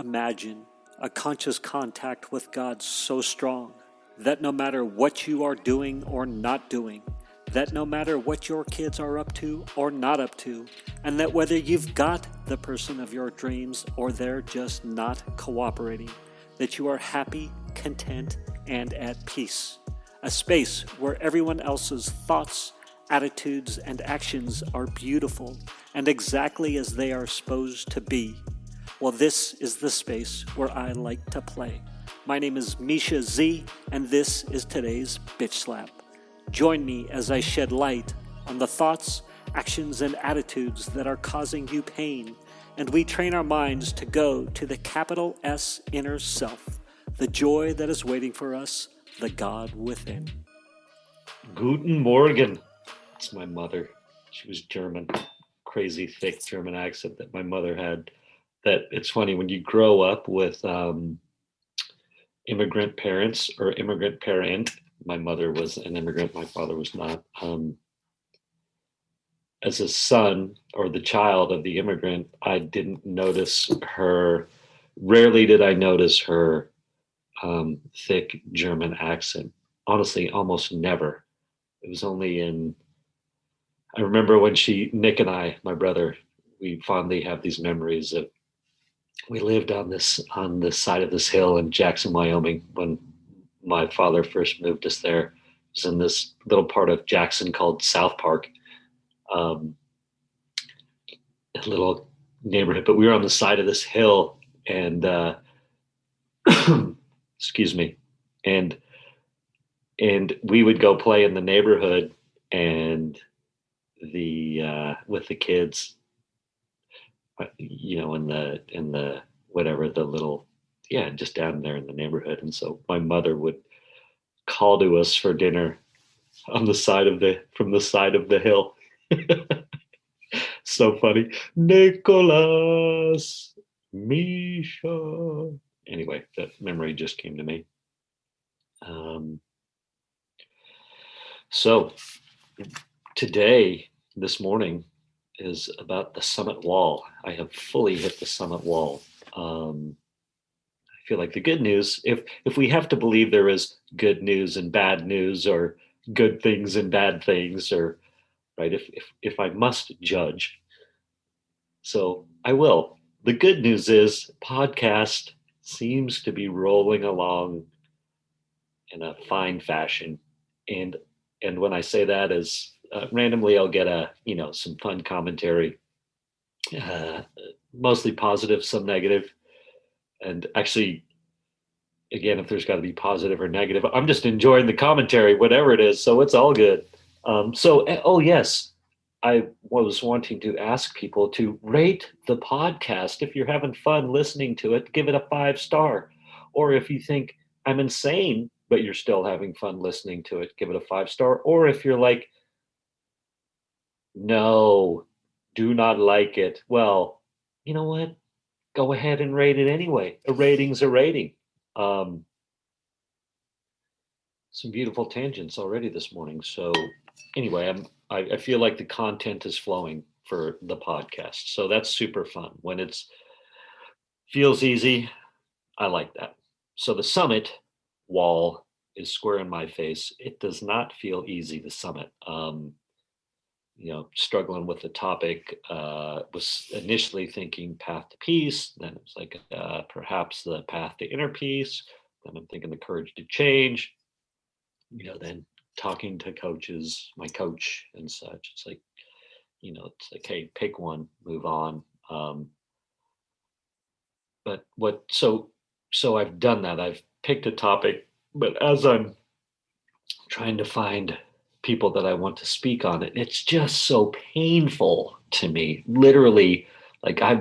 Imagine a conscious contact with God so strong that no matter what you are doing or not doing, that no matter what your kids are up to or not up to, and that whether you've got the person of your dreams or they're just not cooperating, that you are happy, content, and at peace. A space where everyone else's thoughts, attitudes, and actions are beautiful and exactly as they are supposed to be. Well, this is the space where I like to play. My name is Mischa Z, and this is today's Bitch Slap. Join me as I shed light on the thoughts, actions, and attitudes that are causing you pain, and we train our minds to go to the capital S inner self, the joy that is waiting for us, the God within. Guten Morgen. It's my mother. She was German, crazy thick German accent that my mother had. That it's funny when you grow up with immigrant parents or immigrant parent. My mother was an immigrant. My father was not. As a son or the child of the immigrant, I didn't notice her. Rarely did I notice her thick German accent. Honestly, almost never. It was only I remember when Nick and I, my brother, we fondly have these memories of, we lived on this side of this hill in Jackson, Wyoming, when my father first moved us there. It was in this little part of Jackson called South Park, a little neighborhood, but we were on the side of this hill and, excuse me. And we would go play in the neighborhood and with the kids, in the whatever, the little, just down there in the neighborhood. And so my mother would call to us for dinner from the side of the hill. So funny. Nicholas, Mischa. Anyway, that memory just came to me. So today, this morning, is about the summit wall. I have fully hit the summit wall. I feel like the good news, if we have to believe there is good news and bad news, or good things and bad things, or right, if I must judge, so I will. The good news is podcast seems to be rolling along in a fine fashion, and when I say that is randomly, I'll get some fun commentary, mostly positive, some negative. And actually, again, if there's got to be positive or negative, I'm just enjoying the commentary, whatever it is. So it's all good. Oh yes, I was wanting to ask people to rate the podcast. If you're having fun listening to it, give it a 5-star. Or if you think I'm insane, but you're still having fun listening to it, give it a 5-star. Or if you're like, no, do not like it, well, you know what? Go ahead and rate it anyway. A rating's a rating. Some beautiful tangents already this morning. So anyway, I feel like the content is flowing for the podcast. So that's super fun. When it's feels easy, I like that. So the summit wall is square in my face. It does not feel easy, the summit. Struggling with the topic, was initially thinking path to peace. Then it was like perhaps the path to inner peace. Then I'm thinking the courage to change. Then talking to coaches, my coach and such. It's like, it's like, hey, pick one, move on. But so I've done that. I've picked a topic, but as I'm trying to find people that I want to speak on it, it's just so painful to me. Literally, like I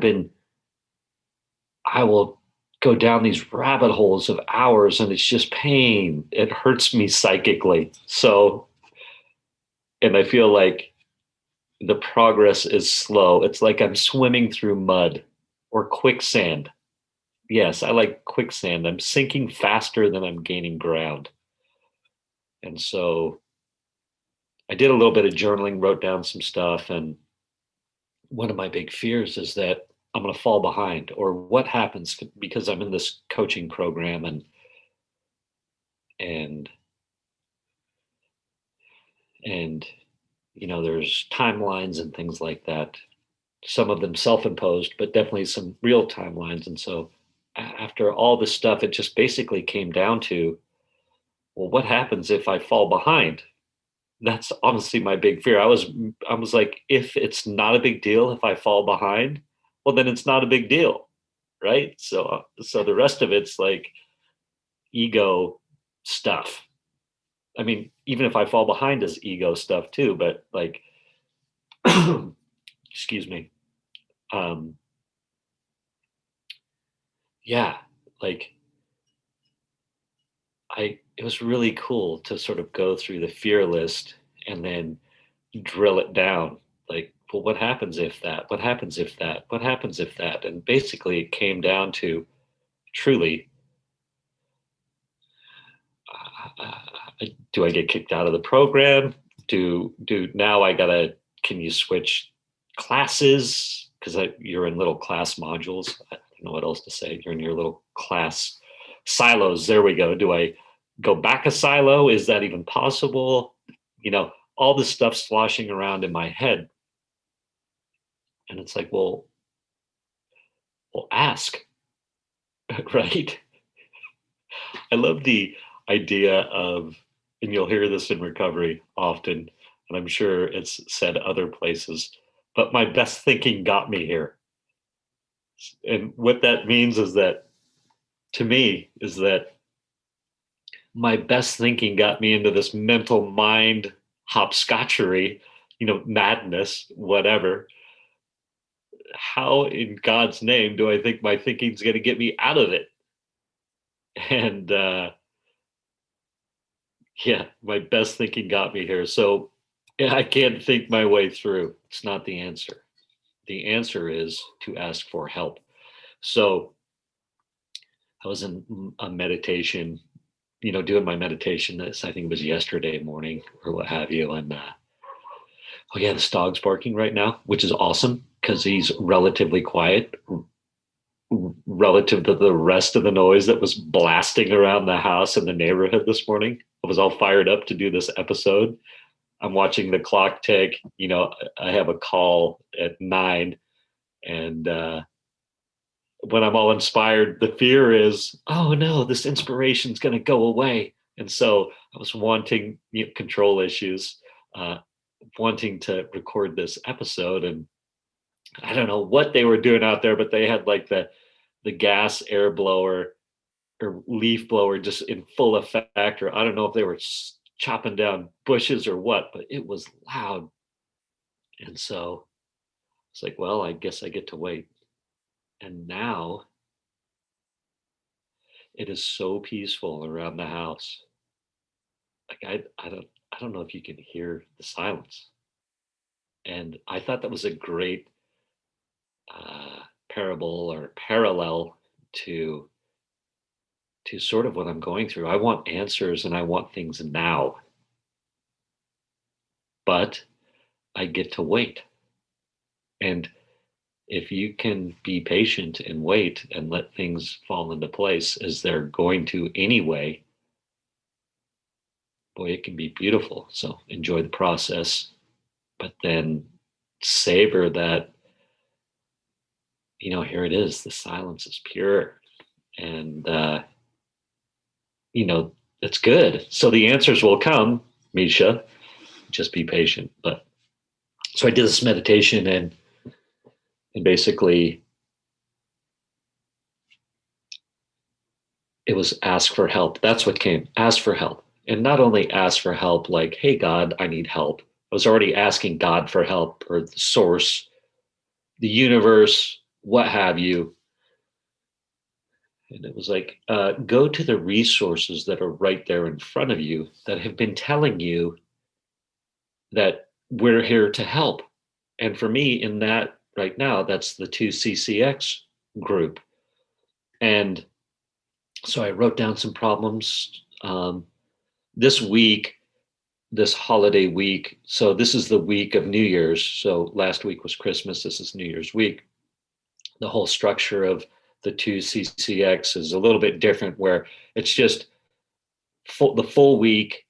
will go down these rabbit holes of hours and it's just pain. It hurts me psychically. So, and I feel like the progress is slow. It's like I'm swimming through mud or quicksand. Yes, I like quicksand. I'm sinking faster than I'm gaining ground. And so I did a little bit of journaling, wrote down some stuff, and one of my big fears is that I'm going to fall behind, or what happens because I'm in this coaching program and and there's timelines and things like that. Some of them self-imposed, but definitely some real timelines. And so after all this stuff, it just basically came down to, well, what happens if I fall behind? That's honestly my big fear. I was like, if it's not a big deal if I fall behind, well, then it's not a big deal, right? So the rest of it's like ego stuff. I mean, even if I fall behind is ego stuff too, but like, excuse me. Um, yeah, like it was really cool to sort of go through the fear list and then drill it down. Like, well, what happens if that? What happens if that? What happens if that? And basically, it came down to truly, do I get kicked out of the program? Do now I gotta? Can you switch classes? Because you're in little class modules. I don't know what else to say. You're in your little class silos. There we go. Do I go back a silo? Is that even possible? All this stuff sloshing around in my head, and it's like, well, ask, right? I love the idea of, and you'll hear this in recovery often, and I'm sure it's said other places, but my best thinking got me here. And what that means is that, to me, is that my best thinking got me into this mental mind hopscotchery, madness, whatever. How in God's name do I think my thinking's going to get me out of it? And yeah, my best thinking got me here. So yeah, I can't think my way through. It's not the answer. The answer is to ask for help. So I was in a meditation, doing my meditation. I think it was yesterday morning or what have you. And oh yeah, this dog's barking right now, which is awesome because he's relatively quiet relative to the rest of the noise that was blasting around the house and the neighborhood this morning. I was all fired up to do this episode. I'm watching the clock tick. I have a call at 9, and when I'm all inspired, the fear is, oh no, this inspiration's going to go away. And so I was wanting control issues, wanting to record this episode, and I don't know what they were doing out there, but they had like the gas air blower or leaf blower just in full effect, or I don't know if they were chopping down bushes or what, but it was loud. And so it's like, well, I guess I get to wait. And now it is so peaceful around the house. Like I don't know if you can hear the silence. And I thought that was a great parable or parallel to sort of what I'm going through. I want answers and I want things now, but I get to wait. And if you can be patient and wait and let things fall into place as they're going to anyway, boy, it can be beautiful. So enjoy the process, but then savor that, here it is. The silence is pure. And, it's good. So the answers will come, Mischa. Just be patient. But so I did this meditation and basically it was ask for help. That's what came. Ask for help. And not only ask for help like, hey, God, I need help. I was already asking God for help, or the source, the universe, what have you. And it was like, go to the resources that are right there in front of you that have been telling you that we're here to help. And for me, in that right now, that's the 2CCX group. And so I wrote down some problems. This week, this holiday week, so this is the week of New Year's. So last week was Christmas. This is New Year's week. the whole structure of the two CCX is a little bit different, where it's just the full week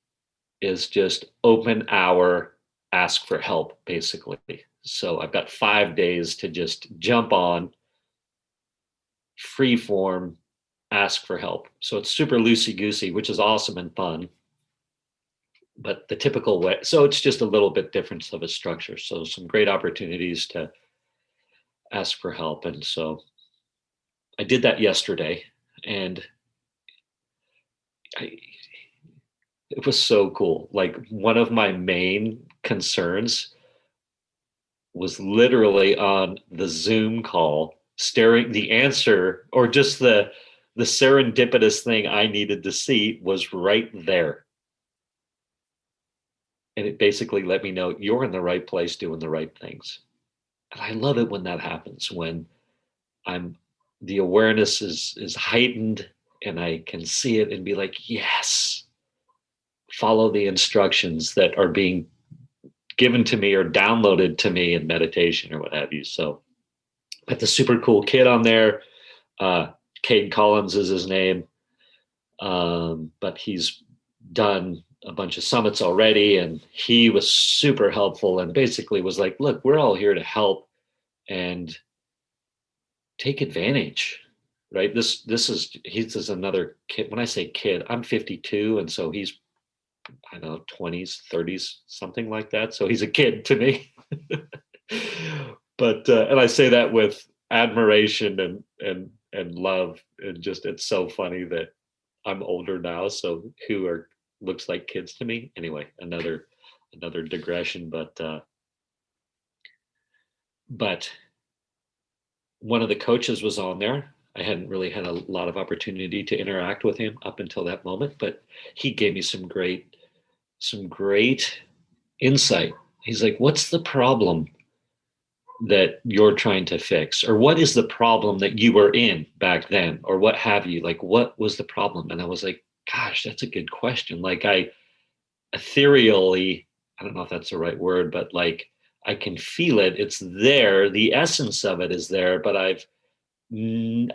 is just open hour, ask for help, basically. So I've got 5 days to just jump on, free form, ask for help. So it's super loosey goosey, which is awesome and fun. But the typical way, so it's just a little bit different of a structure. So some great opportunities to ask for help. And so I did that yesterday, and I, it was so cool. Like, one of my main concerns was literally on the Zoom call, staring the answer, or just the serendipitous thing I needed to see was right there. And it basically let me know you're in the right place doing the right things. And I love it when that happens, when I'm the awareness is heightened and I can see it and be like, yes, follow the instructions that are being given to me or downloaded to me in meditation or what have you. So got the super cool kid on there. Cade Collins is his name. But he's done a bunch of summits already, and he was super helpful and basically was like, look, we're all here to help and take advantage. Right. He's another kid. When I say kid, I'm 52. And so he's, I don't know, 20s, 30s, something like that. So he's a kid to me. But and I say that with admiration and love, and just it's so funny that I'm older now, so who are looks like kids to me. Anyway, another digression, but one of the coaches was on there. I hadn't really had a lot of opportunity to interact with him up until that moment, but he gave me some great insight. He's like, what's the problem that you're trying to fix? Or what is the problem that you were in back then? Or what have you? Like, what was the problem? And I was like, gosh, that's a good question. Like, I ethereally, I don't know if that's the right word, but like, I can feel it. It's there. The essence of it is there, but I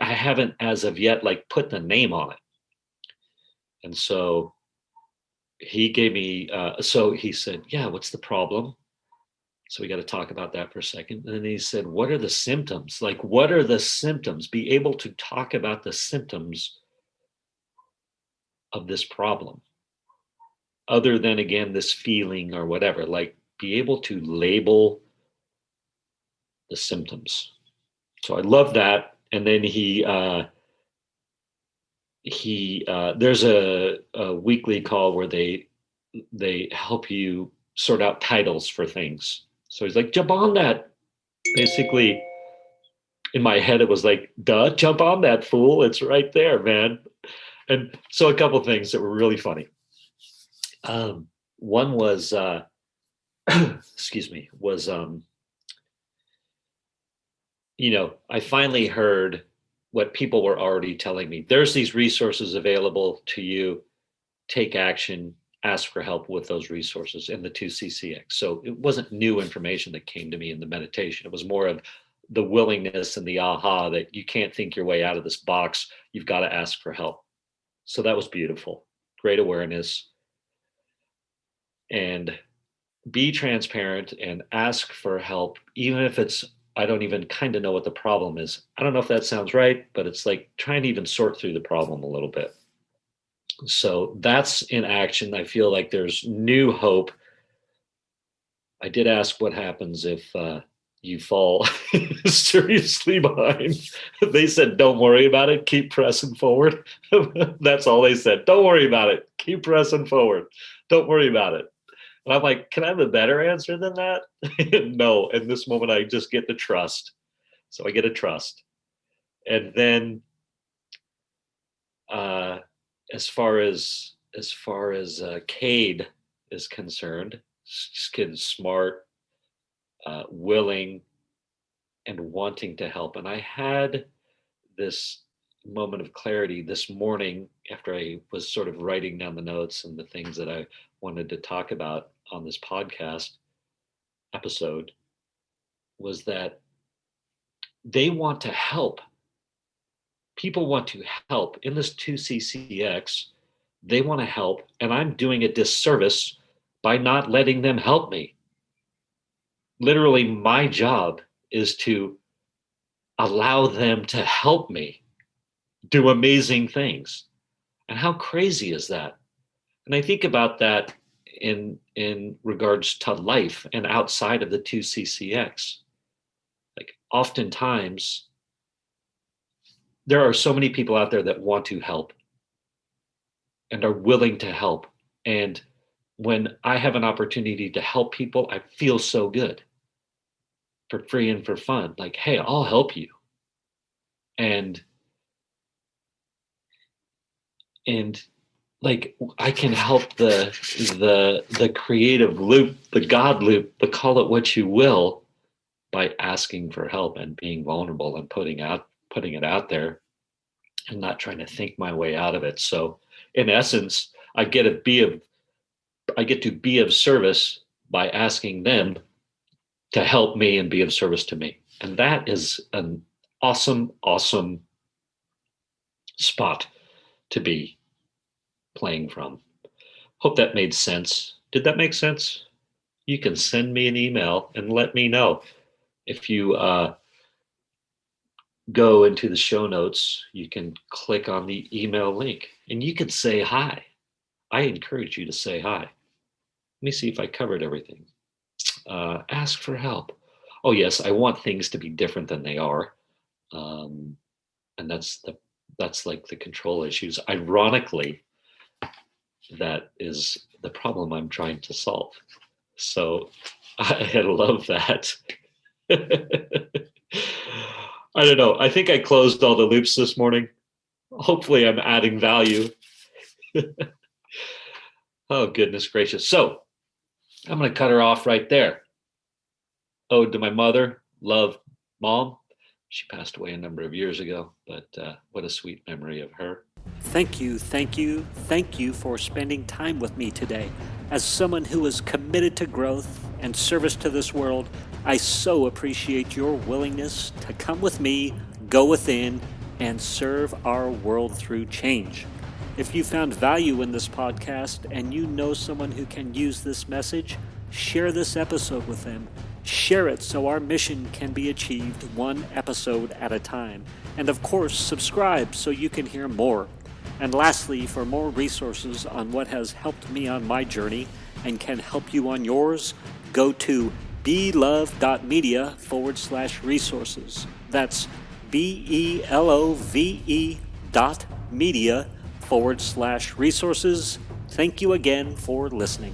haven't as of yet like put the name on it. And so he gave me, so he said, yeah, what's the problem? So we got to talk about that for a second. And then he said, what are the symptoms? Like, what are the symptoms? Be able to talk about the symptoms of this problem, other than, again, this feeling or whatever. Like, be able to label the symptoms. So I love that. And then there's a weekly call where they help you sort out titles for things. So he's like, jump on that. Basically, in my head, it was like, duh, jump on that, fool. It's right there, man. And so a couple of things that were really funny. One was, excuse me, was, I finally heard what people were already telling me. There's these resources available to you. Take action, ask for help with those resources in the 2CCX. So it wasn't new information that came to me in the meditation. It was more of the willingness and the aha that you can't think your way out of this box. You've got to ask for help. So that was beautiful. Great awareness. And be transparent and ask for help, even if it's, I don't even kind of know what the problem is. I don't know if that sounds right, but it's like trying to even sort through the problem a little bit. So that's in action. I feel like there's new hope. I did ask what happens if you fall seriously behind. They said, don't worry about it. Keep pressing forward. That's all they said. Don't worry about it. Keep pressing forward. Don't worry about it. And I'm like, can I have a better answer than that? No. In this moment, I just get the trust. So I get a trust. And then uh, as far as Cade is concerned, this kid is smart, willing, and wanting to help. And I had this moment of clarity this morning after I was sort of writing down the notes and the things that I wanted to talk about on this podcast episode, was that they want to help. People want to help. In this 2CCX, they want to help, and I'm doing a disservice by not letting them help me. Literally, my job is to allow them to help me do amazing things. And how crazy is that? And I think about that in regards to life and outside of the 2CCX. Like, oftentimes, there are so many people out there that want to help and are willing to help. And when I have an opportunity to help people, I feel so good, for free and for fun. Like, hey, I'll help you. And like, I can help the creative loop, the God loop, the call it what you will, by asking for help and being vulnerable and putting it out there and not trying to think my way out of it. So in essence, I get to be of service by asking them to help me and be of service to me. And that is an awesome, awesome spot to be playing from. Hope that made sense. Did that make sense? You can send me an email and let me know. If you go into the show notes, you can click on the email link and you can say hi. I encourage you to say hi. Let me see if I covered everything. Ask for help. Oh yes, I want things to be different than they are. And that's like the control issues. Ironically, that is the problem I'm trying to solve. So I love that. I don't know. I think I closed all the loops this morning. Hopefully I'm adding value. Oh, goodness gracious. So I'm going to cut her off right there. Ode to my mother. Love, Mom. She passed away a number of years ago, but what a sweet memory of her. Thank you for spending time with me today. As someone who is committed to growth and service to this world, I so appreciate your willingness to come with me, go within, and serve our world through change. If you found value in this podcast and you know someone who can use this message, share this episode with them. Share it so our mission can be achieved one episode at a time. And of course, subscribe so you can hear more. And lastly, for more resources on what has helped me on my journey and can help you on yours, go to belove.media/resources. That's BELOVE.media/resources. Thank you again for listening.